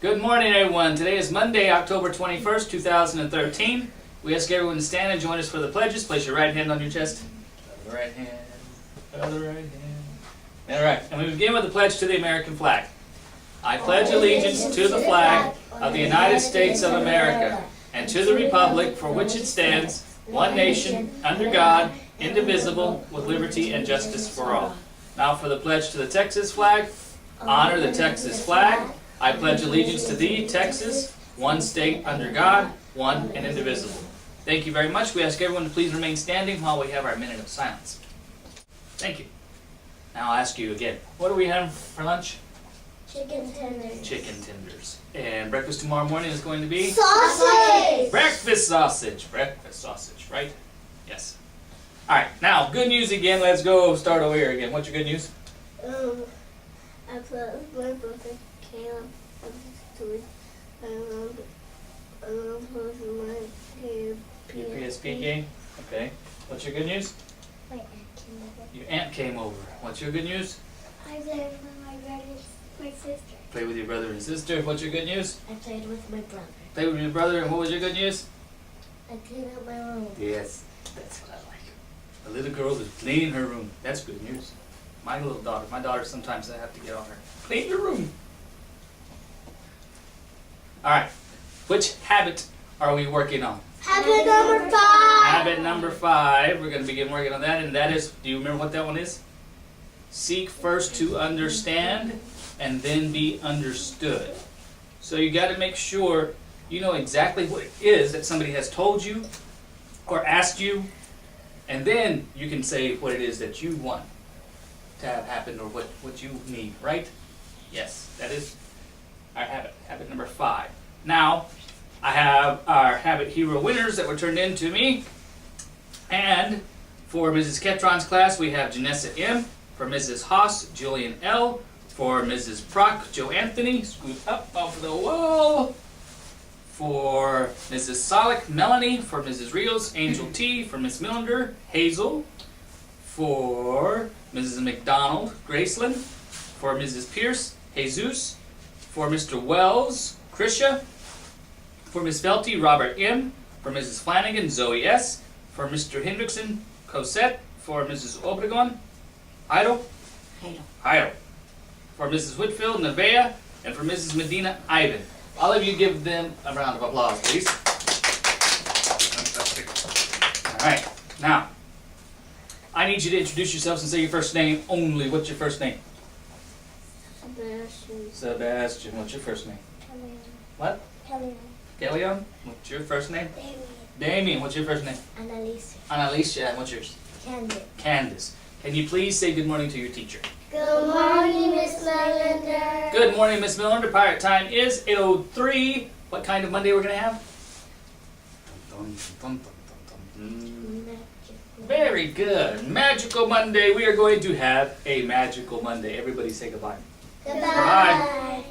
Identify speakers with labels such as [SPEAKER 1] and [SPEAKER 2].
[SPEAKER 1] Good morning, everyone. Today is Monday, October 21st, 2013. We ask everyone to stand and join us for the pledges. Place your right hand on your chest. Other right hand. Other right hand. All right. And we begin with the pledge to the American flag. I pledge allegiance to the flag of the United States of America and to the republic for which it stands, one nation, under God, indivisible, with liberty and justice for all. Now for the pledge to the Texas flag. Honor the Texas flag. I pledge allegiance to thee, Texas, one state under God, one and indivisible. Thank you very much. We ask everyone to please remain standing while we have our minute of silence. Thank you. Now I'll ask you again, what do we have for lunch?
[SPEAKER 2] Chicken tenders.
[SPEAKER 1] Chicken tenders. And breakfast tomorrow morning is going to be?
[SPEAKER 2] Sausage!
[SPEAKER 1] Breakfast sausage. Breakfast sausage, right? Yes. Alright, now good news again. Let's go start over here again. What's your good news?
[SPEAKER 2] I put my brother Caleb up to it. I'm putting my
[SPEAKER 1] PSP game? Okay. What's your good news?
[SPEAKER 2] My aunt came over.
[SPEAKER 1] Your aunt came over. What's your good news?
[SPEAKER 2] I played with my brothers, my sister.
[SPEAKER 1] Play with your brother and sister. What's your good news?
[SPEAKER 2] I played with my brother.
[SPEAKER 1] Play with your brother. And what was your good news?
[SPEAKER 2] I cleaned up my room.
[SPEAKER 1] Yes, that's what I like. The little girl is cleaning her room. That's good news. My little daughter. My daughter, sometimes I have to get on her. Clean your room. All right. Which habit are we working on?
[SPEAKER 2] Habit number 5.
[SPEAKER 1] Habit number 5. We're going to begin working on that, and that is, do you remember what that one is? Seek first to understand and then be understood. So you got to make sure you know exactly what it is that somebody has told you or asked you, and then you can say what it is that you want to have happen or what you need, right? Yes, that is our habit. Habit number 5. Now, I have our Habit Hero winners that were turned in to me. And for Mrs. Ketron's class, we have Janessa M. For Mrs. Haas, Julian L. For Mrs. Prock, Joe Anthony. Scoot up off the wall. For Mrs. Solik, Melanie. For Mrs. Rios, Angel T. For Miss Millender, Hazel. For Mrs. McDonald, Graceland. For Mrs. Pierce, Jesus. For Mr. Wells, Krisha. For Miss Felty, Robert M. For Mrs. Flanagan, Zoe S. For Mr. Hendrickson, Cosette. For Mrs. Obregon, Heidel. For Mrs. Whitfield, Nevaeh. And for Mrs. Medina, Ivan. All of you give them a round of applause, please. Fantastic. All right, now, I need you to introduce yourselves and say your first name only. What's your first name?
[SPEAKER 2] Sebastian.
[SPEAKER 1] Sebastian. What's your first name?
[SPEAKER 2] Kellyanne.
[SPEAKER 1] What?
[SPEAKER 2] Kellyanne.
[SPEAKER 1] Kellyanne. What's your first name?
[SPEAKER 2] Damien.
[SPEAKER 1] Damien. What's your first name?
[SPEAKER 2] Annalisa.
[SPEAKER 1] Annalicia. And what's yours?
[SPEAKER 2] Candace.
[SPEAKER 1] Candace. Can you please say good morning to your teacher?
[SPEAKER 2] Good morning, Miss Millender.
[SPEAKER 1] Good morning, Miss Millender. Pirate time is 8:03. What kind of Monday we're going to have? Very good. Magical Monday. We are going to have a magical Monday. Everybody say goodbye.
[SPEAKER 2] Goodbye.